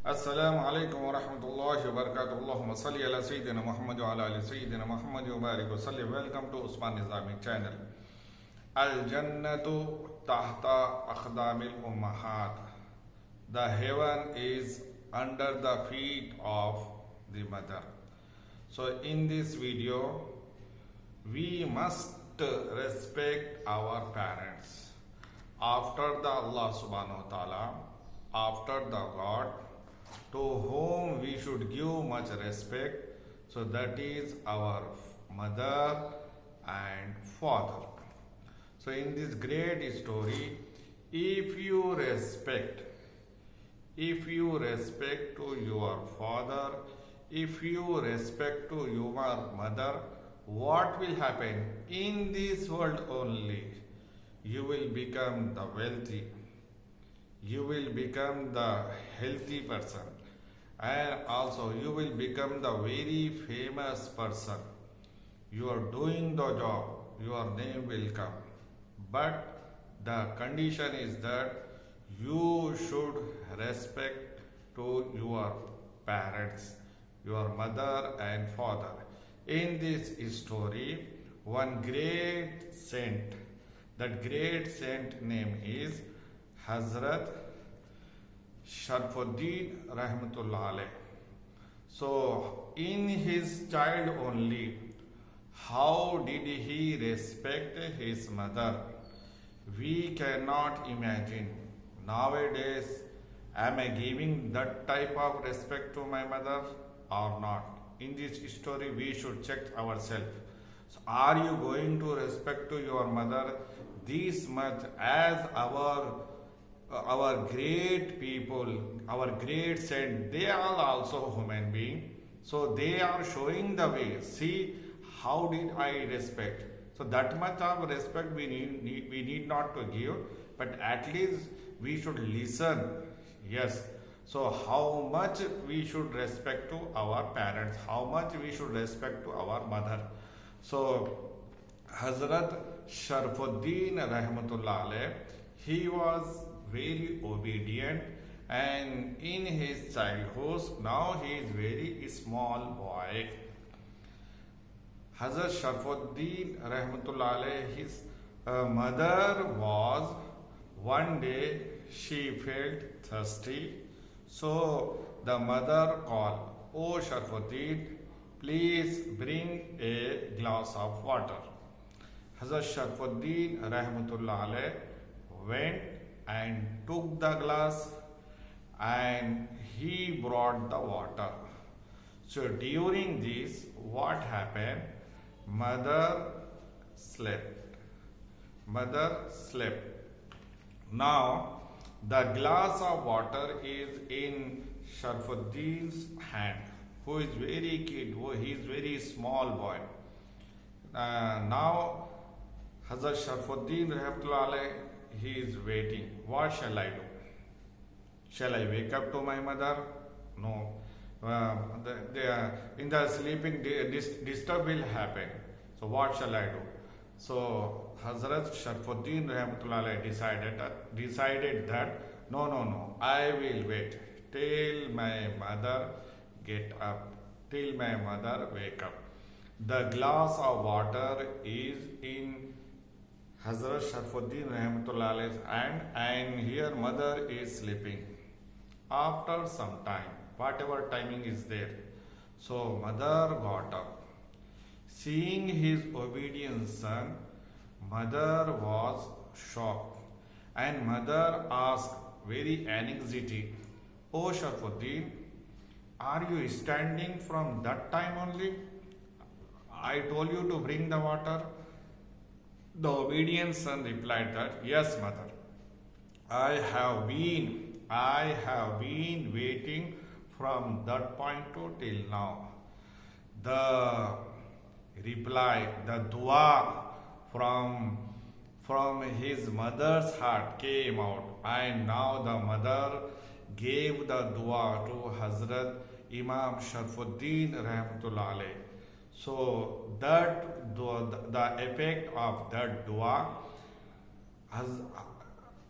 السلام عليكم ورحمة الله وبركاته. اللهم صل على سيدنا محمد وعلى آل سيدنا محمد وبارك وسلم. Welcome to Usman Islamic channel. Al-Jannatu tahta aqdamil ummahat. The heaven is under the feet of the mother. So in this video, we must respect our parents. After the Allah subhanahu wa ta'ala, after the God, to whom we should give much respect, so that is our mother and father. So in this great story, if you respect to your father, if you respect to your mother, what will happen in this world only? You will become the wealthy, you will become the healthy person, and also you will become the very famous person. You are doing the job, your name will come. But the condition is that you should respect to your parents, your mother and father. In this story, one great saint, that great saint name is Hazrat Sharfuddin Rahmatullah Alayh. So in his child only, how did he respect his mother? We cannot imagine. Nowadays, am I giving that type of respect to my mother or not? In this story, we should check ourselves. So are you going to respect to your mother this much as our great people, our great saint? They are also human being. So they are showing the way. See, how did I respect? So that much of respect we need not to give, but at least we should listen. Yes. So how much we should respect to our parents, how much we should respect to our mother. So Hazrat Sharfuddin Rahmatullah Alayh, he was very obedient, and in his childhood, now he is very small boy. Hazrat Sharfuddin Rahmatullah Alayh, his mother was, one day she felt thirsty. So the mother called, "Oh Sharfuddin, please bring a glass of water." Hazrat Sharfuddin Rahmatullah Alayh went and took the glass and he brought the water. So during this, what happened? Mother slept. Now the glass of water is in Sharfuddin's hand, who is very kid, he is very small boy. Now Hazrat Sharfuddin Rahmatullah Alayh, he is waiting. What shall I do? Shall I wake up to my mother? No. In the sleeping, disturb will happen. So what shall I do? So Hazrat Sharfuddin Rahmatullah Alayh decided that no, I will wait till my mother get up, till my mother wake up. The glass of water is in Hazrat Sharfuddin Rahmatullah Alayh's hand, and here mother is sleeping. After some time, whatever timing is there, so mother got up. Seeing his obedient son, mother was shocked, and mother asked very anxiety, "Oh Sharfuddin, are you standing from that time only? I told you to bring the water." The obedient son replied that, "Yes, mother, I have been waiting from that point to till now." The reply, the dua from his mother's heart came out, and now the mother gave the dua to Hazrat Imam Sharfuddin Rahmatullah Alayh. So that dua, the effect of that dua,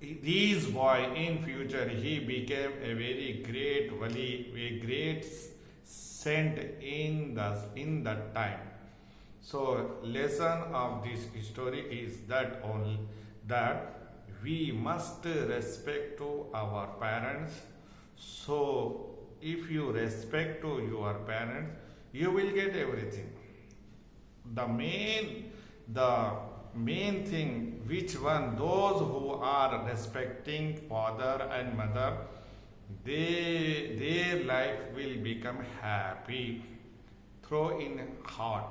This boy in future he became a very great wali, a great saint in that time. So lesson of this story is that only that we must respect to our parents. So if you respect to your parents, you will get everything. The main thing, which one, those who are respecting father and mother, their life will become happy. Throw in heart,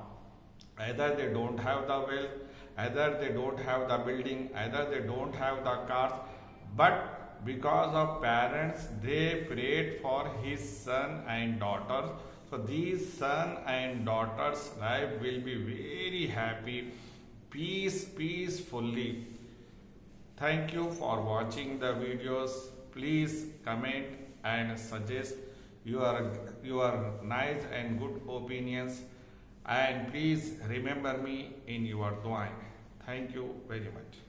either they don't have the wealth, either they don't have the building, either they don't have the cars, but because of parents they prayed for his son and daughters. So these son and daughters life will be very happy, peacefully. Thank you for watching the videos. Please comment and suggest your nice and good opinions, and please remember me in your dua. Thank you very much.